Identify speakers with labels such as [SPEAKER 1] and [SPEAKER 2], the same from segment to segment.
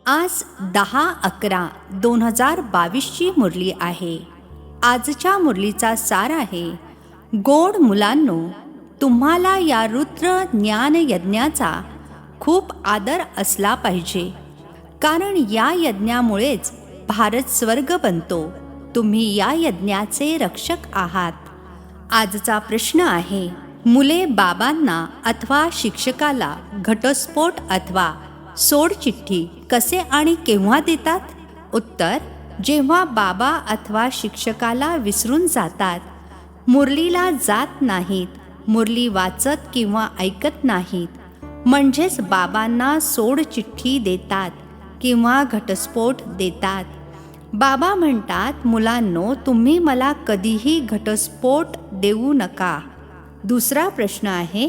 [SPEAKER 1] आज 10/11/2022ची मुरली आहे. आजच्या मुरलीचा सार आहे, गोड मुलांनो, तुम्हाला या रुद्र ज्ञान यज्ञाचा खूप आदर असला पाहिजे, कारण या यज्ञामुळेच भारत स्वर्ग बनतो. तुम्ही या यज्ञाचे रक्षक आहात. आजचा प्रश्न आहे, मुले बाबांना अथवा शिक्षकाला घटस्फोट अथवा सोडचिठ्ठी कसे आणि केव्हा देतात? उत्तर: जेव्हा बाबा अथवा शिक्षकाला विसरून जातात, मुरलीला जात नाहीत, मुरली वाचत किंवा ऐकत नाहीत, म्हणजेच बाबांना सोडचिठ्ठी देतात किंवा घटस्फोट देतात. बाबा म्हणतात, मुलांनो, तुम्ही मला कधीही घटस्फोट देऊ नका. दुसरा प्रश्न आहे,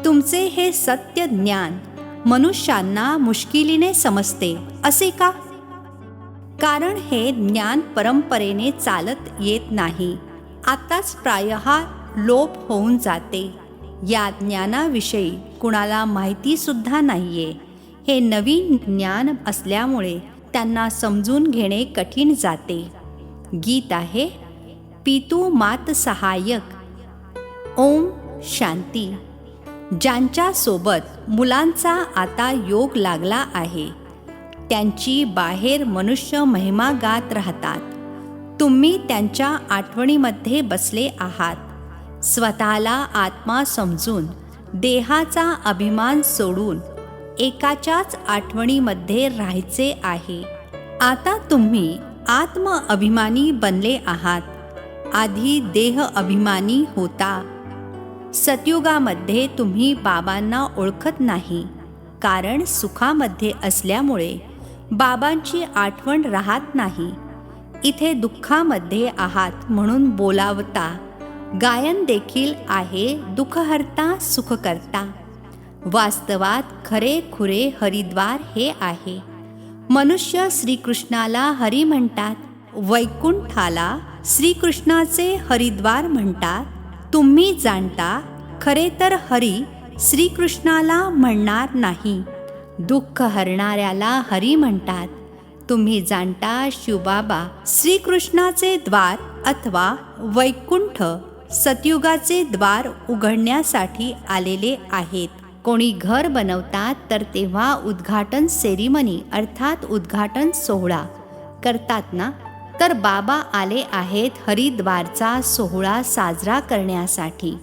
[SPEAKER 1] तुमचे हे सत्य ज्ञान मनुष्यांना मुश्किलीने समजते असे का? कारण हे ज्ञान परंपरेने चालत येत नाही. आताच प्रायः लोप होऊन जाते. या ज्ञानाविषयी कुणाला माहिती सुद्धा नाहीये. हे नवीन ज्ञान असल्यामुळे त्यांना समजून घेणे कठीण जाते. गीत आहे, पितू मात सहायक. ओम शांती. ज्यांच्या सोबत मुलांचा आता योग लागला आहे, त्यांची बाहेर मनुष्य महिमा गात राहतात. तुम्ही त्यांच्या आठवणीमध्ये बसले आहात. स्वतःला आत्मा समजून देहाचा अभिमान सोडून एकाच्याच आठवणीमध्ये राहायचे आहे. आता तुम्ही आत्म अभिमानी बनले आहात. आधी देह अभिमानी होता. सतयुगामध्ये तुम्ही बाबांना ओळखत नाही, कारण सुखामध्ये असल्यामुळे बाबांची आठवण राहत नाही. इथे दुःखामध्ये आहात म्हणून बोलावता. गायन देखील आहे, दुःखहर्ता सुखकर्ता. वास्तवात खरे खुरे हरिद्वार हे आहे. मनुष्य श्रीकृष्णाला हरी म्हणतात, वैकुंठाला श्रीकृष्णाचे हरिद्वार म्हणतात. तुम्ही जाणता, खरे तर हरी श्रीकृष्णाला म्हणणार नाही. दुःख हरणाऱ्याला हरी म्हणतात. तुम्ही जाणता, शिवबाबा श्रीकृष्णाचे द्वार अथवा वैकुंठ सतयुगाचे द्वार उघडण्यासाठी आलेले आहेत. कोणी घर बनवतात तर तेव्हा उद्घाटन सेरिमनी अर्थात उद्घाटन सोहळा करतात ना, तर बाबा आले आहेत हरिद्वारचा सोहळा साजरा करण्यासाठी.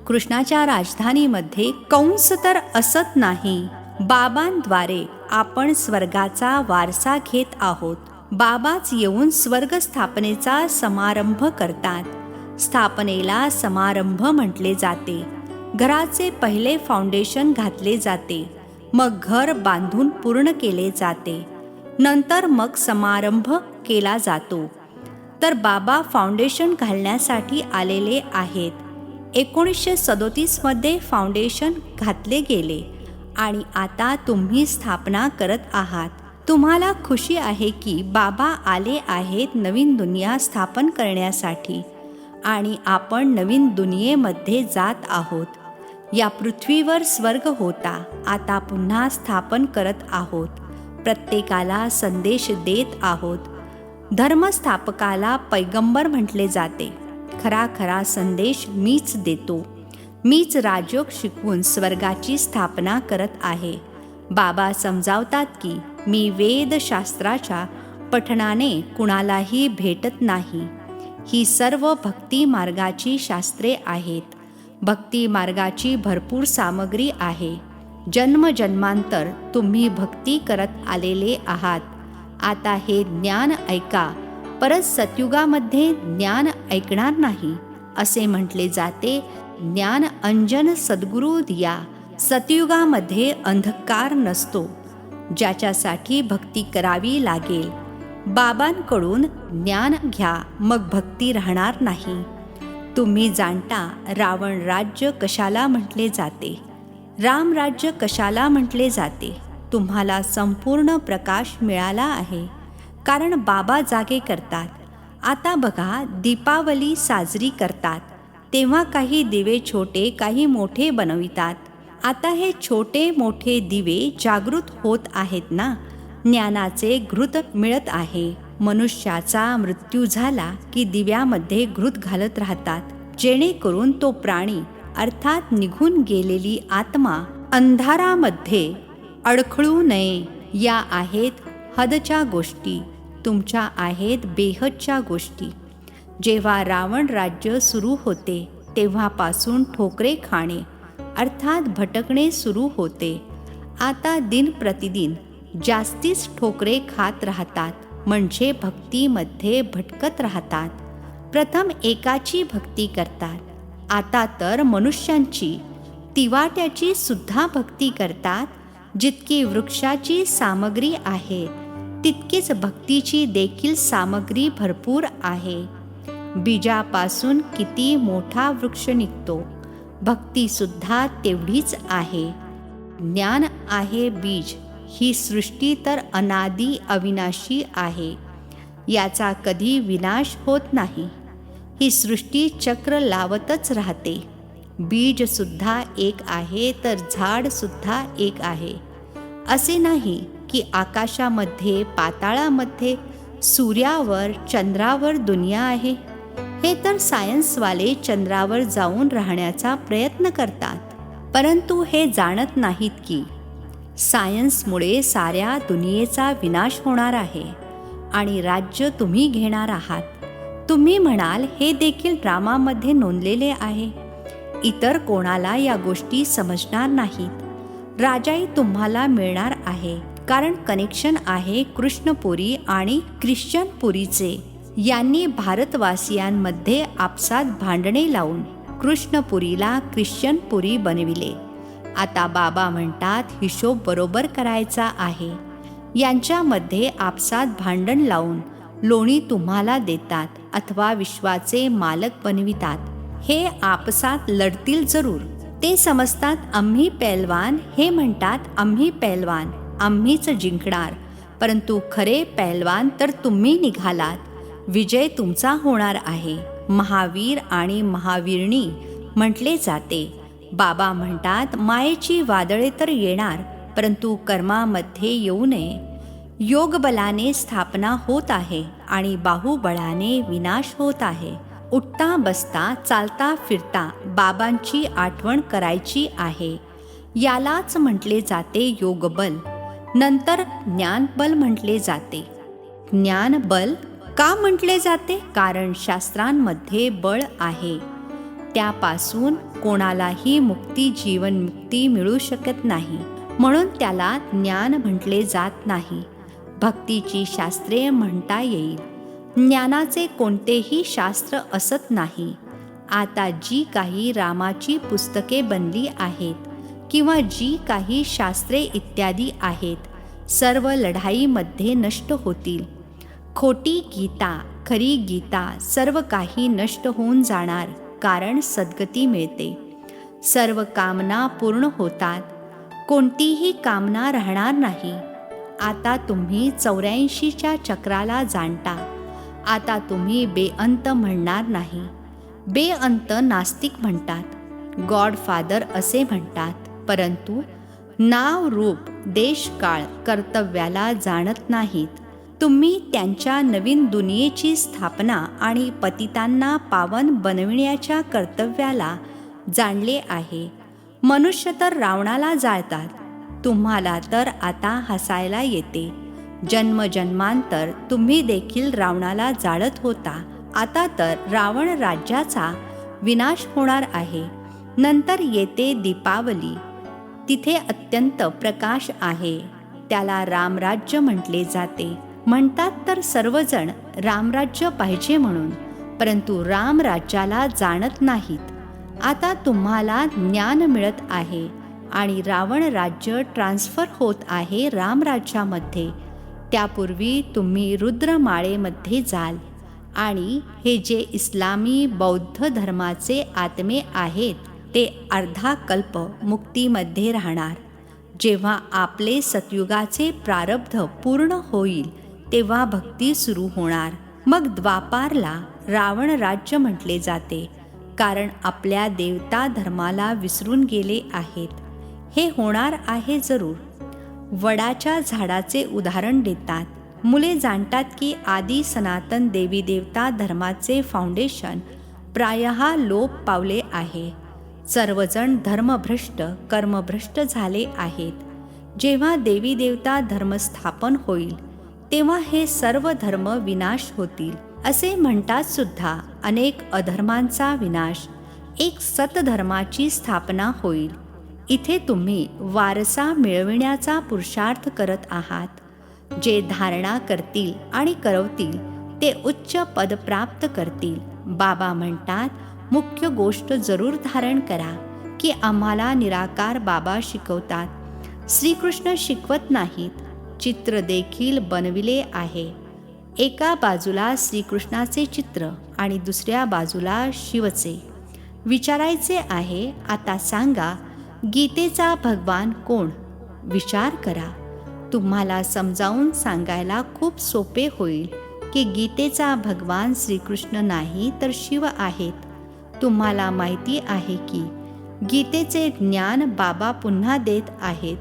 [SPEAKER 1] कृष्णाच्या राजधानीमध्ये कंस तर असत नाही. बाबांद्वारे आपण स्वर्गाचा वारसा घेत आहोत. बाबाच येऊन स्वर्ग स्थापनेचा समारंभ करतात. स्थापनेला समारंभ म्हटले जाते. घराचे पहिले फाउंडेशन घातले जाते, मग घर बांधून पूर्ण केले जाते, नंतर मग समारंभ केला जातो. तर बाबा फाउंडेशन घालण्यासाठी आलेले आहेत. 1937 फाउंडेशन घातले गेले आणि आता तुम्ही स्थापना करत आहात. तुम्हाला खुशी आहे की बाबा आले आहेत नवीन दुनिया स्थापन करण्यासाठी आणि आपण नवीन दुनियेमध्ये जात आहोत. या पृथ्वीवर स्वर्ग होता, आता पुन्हा स्थापन करत आहोत. प्रत्येकाला संदेश देत आहोत. धर्मस्थापकाला पैगंबर म्हटले जाते. खरा खरा संदेश मीच देतो. मीच राजयोग शिकवून स्वर्गाची स्थापना करत आहे. बाबा समजावतात की मी वेदशास्त्राच्या पठणाने कुणालाही भेटत नाही. ही सर्व भक्ती मार्गाची शास्त्रे आहेत. भक्ती मार्गाची भरपूर सामग्री आहे. जन्मजन्मांतर तुम्ही भक्ती करत आलेले आहात. आता हे ज्ञान ऐका. परत सतयुगामध्ये ज्ञान ऐकणार नाही असे म्हटले जाते. ज्ञान अंजन सद्गुरू दिया. सतयुगामध्ये अंधकार नसतो, ज्याच्यासाठी भक्ती करावी लागेल. बाबांकडून ज्ञान घ्या, मग भक्ती राहणार नाही. तुम्ही जाणता, रावण राज्य कशाला म्हटले जाते, राम राज्य कशाला म्हटले जाते. तुम्हाला संपूर्ण प्रकाश मिळाला आहे, कारण बाबा जागे करतात. आता बघा, दीपावली साजरी करतात तेव्हा काही दिवे छोटे काही मोठे बनवितात. आता हे छोटे मोठे दिवे जागृत होत आहेत ना. ज्ञानाचे घृत मिळत आहे. मनुष्याचा मृत्यू झाला की दिव्यामध्ये घृत घालत राहतात, जेणेकरून तो प्राणी अर्थात निघून गेलेली आत्मा अंधारामध्ये अडखळू नये. या आहेत हदच्या गोष्टी, तुमच्या आहेत बेहदच्या गोष्टी. जेव्हा रावण राज्य सुरू होते तेव्हापासून ठोकरे खाणे अर्थात भटकणे सुरू होते. आता दिन प्रतिदिन जास्तीच ठोकरे खात राहतात, म्हणजे भक्तीमध्ये भटकत राहतात. प्रथम एकाची भक्ती करतात, आता तर मनुष्यांची, तिवाट्याची सुद्धा भक्ती करतात. जितकी वृक्षाची सामग्री आहे तितकीच भक्तीची देखील सामग्री भरपूर आहे. बीजापासून किती मोठा वृक्ष निघतो, भक्तीसुद्धा तेवढीच आहे. ज्ञान आहे बीज. ही सृष्टी तर अनादी अविनाशी आहे, याचा कधी विनाश होत नाही. ही सृष्टी चक्र लावतच राहते. बीजसुद्धा एक आहे तर झाडसुद्धा एक आहे. असे नाही की आकाशामध्ये, पाताळामध्ये, सूर्यावर, चंद्रावर दुनिया आहे. हे तर सायन्सवाले चंद्रावर जाऊन राहण्याचा प्रयत्न करतात, परंतु हे जाणत नाहीत की सायन्समुळे साऱ्या दुनियेचा विनाश होणार आहे आणि राज्य तुम्ही घेणार आहात. तुम्ही म्हणाल हे देखील ड्रामामध्ये नोंदलेले आहे. इतर कोणाला या गोष्टी समजणार नाहीत. राजाई तुम्हाला मिळणार आहे, कारण कनेक्शन आहे कृष्णपुरी आणि ख्रिश्चनपुरीचे. यांनी भारतवासियांमध्ये आपसात भांडणे लावून कृष्णपुरीला ख्रिश्चनपुरी बनविले. आता बाबा म्हणतात हिशोब बरोबर करायचा आहे. यांच्यामध्ये आपसात भांडण लावून लोणी तुम्हाला देतात अथवा विश्वाचे मालक बनवितात. हे आपसात लढतील जरूर. ते समजतात आम्ही पैलवान, हे म्हणतात आम्ही पैलवान, आम्हीच जिंकणार. परंतु खरे पैलवान तर तुम्ही निघालात. विजय तुमचा होणार आहे. महावीर आणि महावीरणी म्हटले जाते. बाबा म्हणतात मायेची वादळे तर येणार, परंतु कर्मामध्ये येऊ नये. योगबलाने स्थापना होत आहे आणि बाहुबळाने विनाश होत आहे. उठता बसता चालता फिरता बाबांची आठवण करायची आहे. यालाच म्हटले जाते योगबल. नंतर ज्ञानबल म्हटले जाते. ज्ञानबल का म्हटले जाते? कारण शास्त्रांमध्ये बळ आहे. त्यापासून कोणालाही मुक्ती, जीवनमुक्ती मिळू शकत नाही, म्हणून त्याला ज्ञान म्हटले जात नाही. भक्तीची शास्त्रे म्हणता येईल. ज्ञानाचे कोणतेही शास्त्र असत नाही. आता जी काही रामाची पुस्तके बनली आहेत किंवा जी काही शास्त्रे इत्यादी आहेत, सर्व लढाईमध्ये नष्ट होतील. खोटी गीता, खरी गीता, सर्व काही नष्ट होऊन जाणार, कारण सद्गती मिळते. सर्व कामना पूर्ण होतात, कोणतीही कामना राहणार नाही. आता तुम्ही 84च्या चक्राला जाणता. आता तुम्ही बेअंत म्हणणार नाही. बेअंत नास्तिक म्हणतात, गॉडफादर असे म्हणतात, परंतु नाव, रूप, देश, काळ, कर्तव्याला जाणत नाहीत. तुम्ही त्यांच्या नवीन दुनियेची स्थापना आणि पतितांना पावन बनविण्याच्या कर्तव्याला जाणले आहे. मनुष्य तर रावणाला जाळतात. तुम्हाला तर आता हसायला येते. जन्मजन्मांतर तुम्ही देखील रावणाला जाळत होता. आता तर रावण राज्याचा विनाश होणार आहे. नंतर येते दीपावली. तिथे अत्यंत प्रकाश आहे. त्याला रामराज्य म्हटले जाते. म्हणतात तर सर्वजण रामराज्य पाहिजे म्हणून, परंतु रामराज्याला जाणत नाहीत. आता तुम्हाला ज्ञान मिळत आहे आणि रावण राज्य ट्रान्स्फर होत आहे रामराज्यामध्ये. त्यापूर्वी तुम्ही रुद्रमाळेमध्ये जाल आणि हे जे इस्लामी बौद्ध धर्माचे आत्मे आहेत ते अर्धा कल्प मुक्तीमध्ये राहणार. जेव्हा आपले सतयुगाचे प्रारब्ध पूर्ण होईल तेव्हा भक्ती सुरू होणार. मग द्वापारला रावण राज्य म्हटले जाते, कारण आपल्या देवता धर्माला विसरून गेले आहेत. हे होणार आहे जरूर. वडाच्या झाडाचे उदाहरण देतात. मुले जाणतात की आदी सनातन देवी देवता धर्माचे फाउंडेशन प्रायः लोप पावले आहे. सर्वजण धर्मभ्रष्ट कर्मभ्रष्ट झाले आहेत. जेव्हा देवी देवता धर्म स्थापन होईल तेव्हा हे सर्व धर्म विनाश होतील. असे म्हणतात सुद्धा अनेक अधर्मांचा विनाश, एक सतधर्माची स्थापना होईल. इथे तुम्ही वारसा मिळविण्याचा पुरुषार्थ करत आहात. जे धारणा करतील आणि करवतील ते उच्च पद प्राप्त करतील. बाबा म्हणतात, मुख्य गोष्ट जरूर धारण करा की आम्हाला निराकार बाबा शिकवतात. श्रीकृष्ण शिकवत नाहीत. चित्र देखील बनविले आहे. एका बाजूला श्रीकृष्णाचे चित्र आणि दुसऱ्या बाजूला शिवचे. विचारायचे आहे, आता सांगा गीतेचा भगवान कोण? विचार करा. तुम्हाला समजावून सांगायला खूप सोपे होईल की गीतेचा भगवान श्रीकृष्ण नाही तर शिव आहेत. तुम्हाला माहिती आहे की गीतेचे ज्ञान बाबा पुन्हा देत आहेत.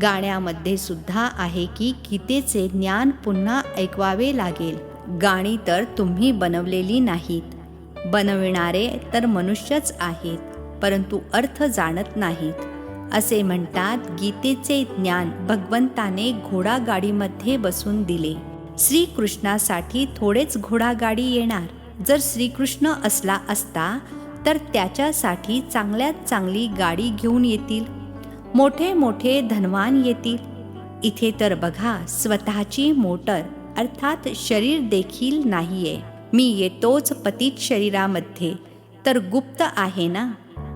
[SPEAKER 1] गाण्यामध्ये सुद्धा आहे की गीतेचे ज्ञान पुन्हा ऐकवावे लागेल. गाणी तर तुम्ही बनवलेली नाहीत. बनविणारे तर मनुष्यच आहेत, परंतु अर्थ जाणत नाहीत. असे म्हणतात, गीतेचे ज्ञान भगवंताने घोडागाडीमध्ये बसून दिले. श्रीकृष्णासाठी थोडेच घोडागाडी येणार. जर श्रीकृष्ण असला असता तर त्याच्यासाठी चांगल्यात चांगली गाडी घेऊन येतील. मोठे मोठे धनवान येतील. इथे तर बघा, स्वतःची मोटर अर्थात शरीर देखील नाहीये. मी येतोच पतित शरीरामध्ये, तर गुप्त आहे ना.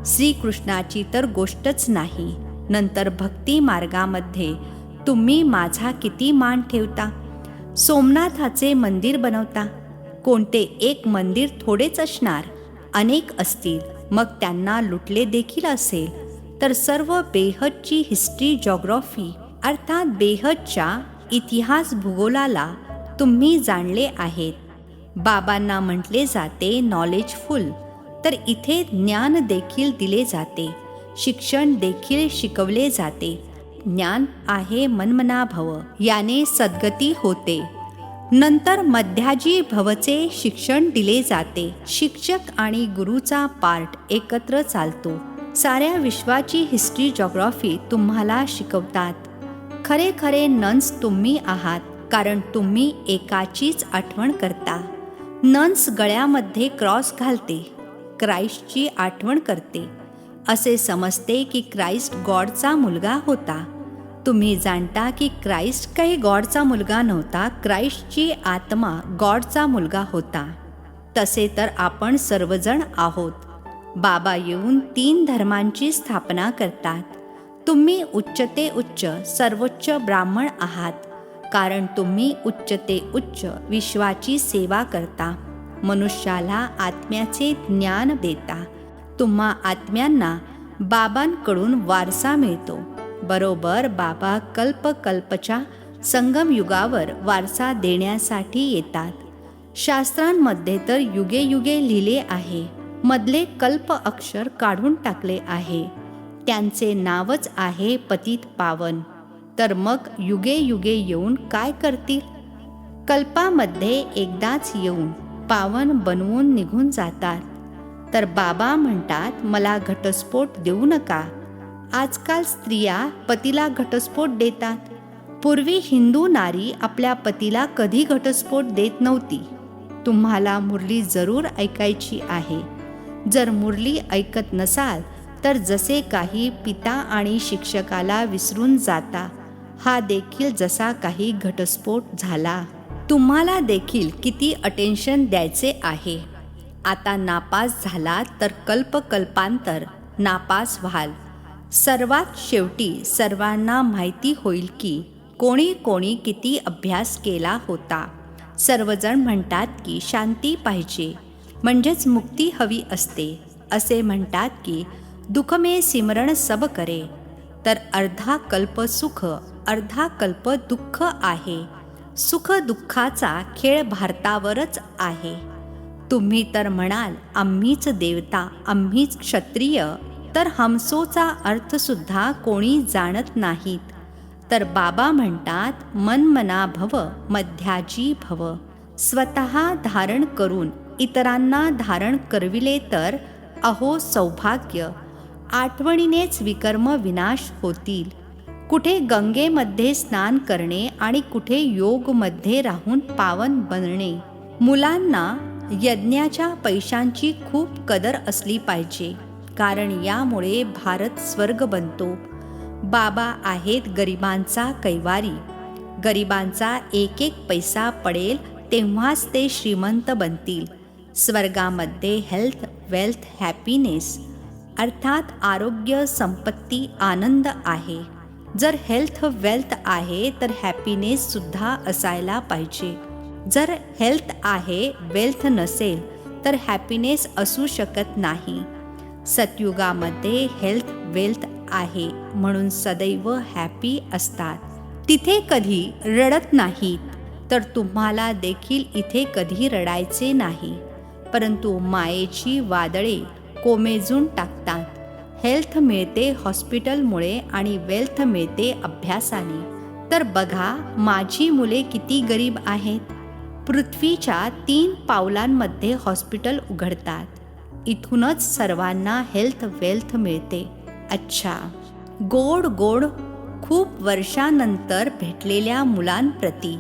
[SPEAKER 1] श्रीकृष्णाची तर गोष्टच नाही. नंतर भक्ती मार्गामध्ये तुम्ही माझा किती मान ठेवता. सोमनाथाचे मंदिर बनवता. कोणते एक मंदिर थोडेच असणार, अनेक असतील. मग त्यांना लुटले देखील असेल. तर सर्व बेहदची हिस्ट्री जॉग्रॉफी अर्थात बेहदच्या इतिहास भूगोलाला तुम्ही जाणले आहेत. बाबांना म्हटले जाते नॉलेजफुल, तर इथे ज्ञान देखील दिले जाते. शिक्षण देखील शिकवले जाते. ज्ञान आहे मनमना भव, याने सद्गती होते. नंतर मध्याजी भवचे शिक्षण दिले जाते. शिक्षक आणि गुरुचा पार्ट एकत्र चालतो. साऱ्या विश्वाची हिस्ट्री जॉग्रॉफी तुम्हाला शिकवतात. खरे खरे नन्स तुम्ही आहात, कारण तुम्ही एकाचीच आठवण करता. नन्स गळ्यामध्ये क्रॉस घालते, क्राइस्टची आठवण करते. असे समजते की क्राइस्ट गॉडचा मुलगा होता. तुम्ही जाणता की क्राइस्ट काही गॉडचा मुलगा नव्हता. क्राइस्टची आत्मा गॉडचा मुलगा होता. तसे तर आपण सर्वजण आहोत. बाबा येऊन 3 धर्मांची स्थापना करतात. तुम्ही उच्च ते उच्च सर्वोच्च ब्राह्मण आहात, कारण तुम्ही उच्च ते उच्च विश्वाची सेवा करता. मनुष्याला आत्म्याचे ज्ञान देता. तुम्हा आत्म्यांना बाबांकडून वारसा मिळतो. बरोबर बाबा कल्पकल्पच्या संगमयुगावर वारसा देण्यासाठी येतात. शास्त्रांमध्ये तर युगे युगे लिहिले आहे. मधले कल्प अक्षर काढून टाकले आहे. त्यांचे नावच आहे पतित पावन. तर मग युगे युगे येऊन काय करतील? कल्पामध्ये एकदाच येऊन पावन बनवून निघून जातात. तर बाबा म्हणतात, मला घटस्फोट देऊ नका. आजकाल स्त्रिया पतीला घटस्फोट देतात. पूर्वी हिंदू नारी आपल्या पतीला कधी घटस्फोट देत नव्हती. तुम्हाला मुरली जरूर ऐकायची आहे. जर मुरली ऐकत नसाल तर जसे काही पिता आणि शिक्षकाला विसरून जाता, हा देखील जसा काही घटस्फोट झाला. तुम्हाला देखील किती अटेन्शन द्यायचे आहे. आता नापास झाला तर कल्पकल्पांतर नापास व्हाल. सर्वात शेवटी सर्वांना माहिती होईल की कोणी कोणी किती अभ्यास केला होता. सर्वजण म्हणतात की शांती पाहिजे, म्हणजेच मुक्ती हवी असते. असे म्हणतात की दुःख में सिमरण सब करे. तर अर्धा कल्प सुख अर्धा कल्प दुःख आहे. सुख दुःखाचा खेळ भारतावरच आहे. तुम्ही तर म्हणाल आम्हीच देवता, आम्हीच क्षत्रिय. तर हमसोचा अर्थ सुद्धा कोणी जाणत नाहीत. तर बाबा म्हणतात, मनमना भव मध्याजी भव. स्वतः धारण करून इतरांना धारण करविले तर अहो सौभाग्य. आठवणीनेच विकर्म विनाश होतील. कुठे गंगेमध्ये स्नान करणे आणि कुठे योगमध्ये राहून पावन बनणे. मुलांना यज्ञाच्या पैशांची खूप कदर असली पाहिजे, कारण यामुळे भारत स्वर्ग बनतो. बाबा आहेत गरिबांचा कैवारी. गरिबांचा एक एक पैसा पडेल तेव्हाच ते श्रीमंत बनतील. स्वर्गामध्ये हेल्थ, वेल्थ, हॅपीनेस अर्थात आरोग्य, संपत्ती, आनंद आहे. जर हेल्थ, वेल्थ आहे तर हॅपीनेस सुद्धा असायला पाहिजे. जर हेल्थ आहे, वेल्थ नसेल तर हॅपीनेस असू शकत नाही. सतयुगामध्ये हेल्थ, वेल्थ आहे म्हणून सदैव हॅपी असतात. तिथे कधी रडत नाहीत, तर तुम्हाला देखील इथे कधी रडायचे नाही. परंतु मायेची वादळे कोमेजून टाकतात. हेल्थ मिळते हॉस्पिटलमुळे आणि वेल्थ मिळते अभ्यासाने. तर बघा माझी मुले किती गरीब आहेत. पृथ्वीच्या 3 पावलांमध्ये हॉस्पिटल उघडतात. इथूनच सर्वांना हेल्थ, वेल्थ मिळते. अच्छा, गोड गोड खूप वर्षानंतर भेटलेल्या मुलांप्रती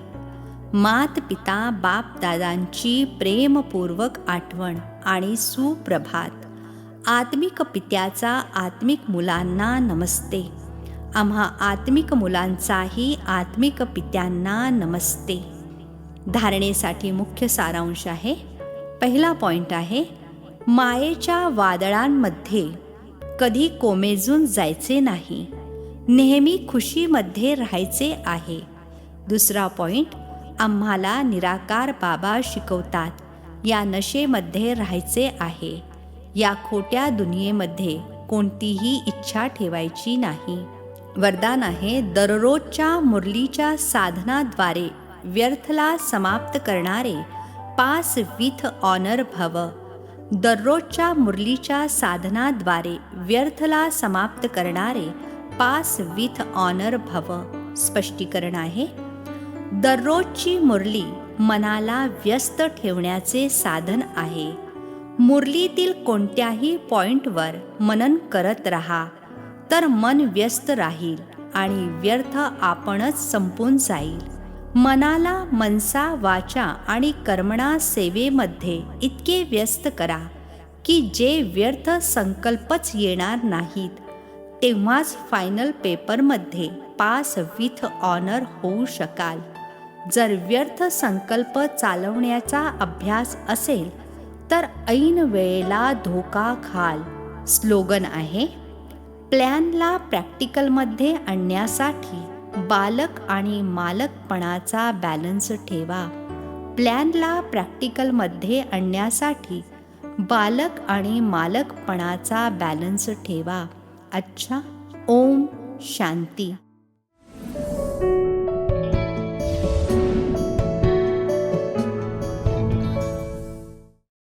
[SPEAKER 1] मात पिता बाप दादांची प्रेमपूर्वक आठवण आणि सुप्रभात. आत्मिक पित्याचा आत्मिक मुलांना नमस्ते. आम्हा आत्मिक मुलांचाही आत्मिक पित्यांना नमस्ते. धारणेसाठी मुख्य सारांश आहे. पहिला पॉइंट आहे, मायेच्या वादळांमध्ये कधी कोमेजून जायचे नाही. नेहमी खुशीमध्ये राहायचे आहे. दुसरा पॉइंट, आम्हाला निराकार बाबा शिकवतात, या नशेमध्ये राहायचे आहे. या खोट्या दुनियेमध्ये कोणतीही इच्छा ठेवायची नाही. वरदान आहे, दररोजच्या मुरलीच्या साधनाद्वारे व्यर्थला समाप्त करणारे पास विथ ऑनर भव. दररोजच्या मुरलीच्या साधनाद्वारे व्यर्थला समाप्त करणारे पास विथ ऑनर भव. स्पष्टीकरण आहे, दररोजची मुरली मनाला व्यस्त ठेवण्याचे साधन आहे. मुरलीतील कोणत्याही पॉइंटवर मनन करत राहा तर मन व्यस्त राहील आणि व्यर्थ आपणच संपून जाईल. मनाला मनसा, वाचा आणि कर्मणा सेवेमध्ये इतके व्यस्त करा की जे व्यर्थ संकल्पच येणार नाहीत. तेव्हाच फायनल पेपरमध्ये पास विथ ऑनर होऊ शकाल. जर व्यर्थ संकल्प चालवण्याचा अभ्यास असेल तर ऐन वेळेला धोका खाल. स्लोगन आहे, प्लॅनला प्रॅक्टिकलमध्ये आणण्यासाठी बालक आणि मालकपणाचा बॅलन्स ठेवा. प्लॅनला प्रॅक्टिकलमध्ये आणण्यासाठी बालक आणि मालकपणाचा बॅलन्स ठेवा. अच्छा, ओम शांती.